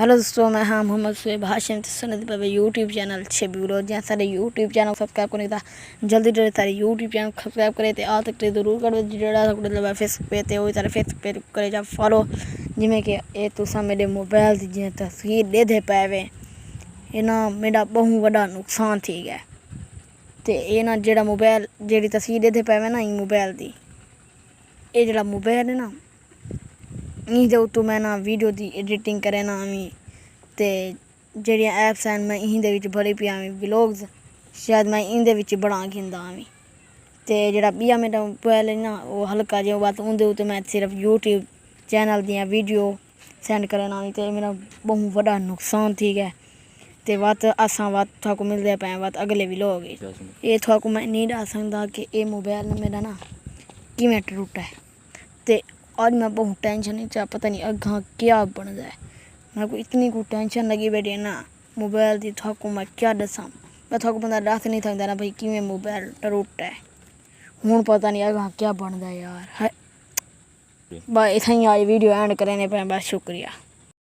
Hello दोस्तों, मैं हाँ मोहम्मद सुहेब हाशिम सुनत पे यूट्यूब चैनल छे वीडियो जहाँ सारे यूट्यूब चैनल सब्सक्राइब करने था जल्दी जल्दी सारे यूट्यूब चैनल सब्सक्राइब करे थे आ तक जरूर कर जो फेसबुक पे थे वही सारे फेसबुक पे करे जा फॉलो जिमें कि ये तुसा मेरे मोबाइल की जी तस्वीर दे दे पावे ये ना मेरा बहुत बड़ा नुकसान थी गया तो ये ना जेड़ा मोबाइल जेड़ी तस्वीर दे दे पावे ना ये मोबाइल की ये जेड़ा मोबाइल है ना इहदे उत्तों मैं ना वीडियो की एडिटिंग करे ना ते जेड़ियां ऐप्स हैं मैं इहदे विच भरी पिया व्लॉग्स शायद मैं इहदे विच बना गिंदा ते जेड़ा बिया मेरा मोबाइल है ना वो हल्का जिहा बात उहदे उत्ते मैं सिर्फ यूट्यूब चैनल दियां वीडियो सेंड करना ते मेरा बहुत बड़ा नुकसान थी गया ते बात असां बात थाको मिलदे पे बात अगले व्लॉग ये थाको मैं नहीं दस सकदा कि ये मोबाइल मेरा ना किवें टुटा है ते आज मैं बहुत टेंशन नहीं चाह पता नहीं अग्गा क्या बनदा है मेरे को इतनी को टेंशन लगी बैठी है ना मोबाइल की थाको मैं क्या दसा मैं थाको बंदा दस नहीं सकता ना भाई किवें मोबाइल टुटा है हूँ पता नहीं अग्गा क्या बनदा यार है बस इत्थें ही आज वीडियो एंड करने पे बस शुक्रिया।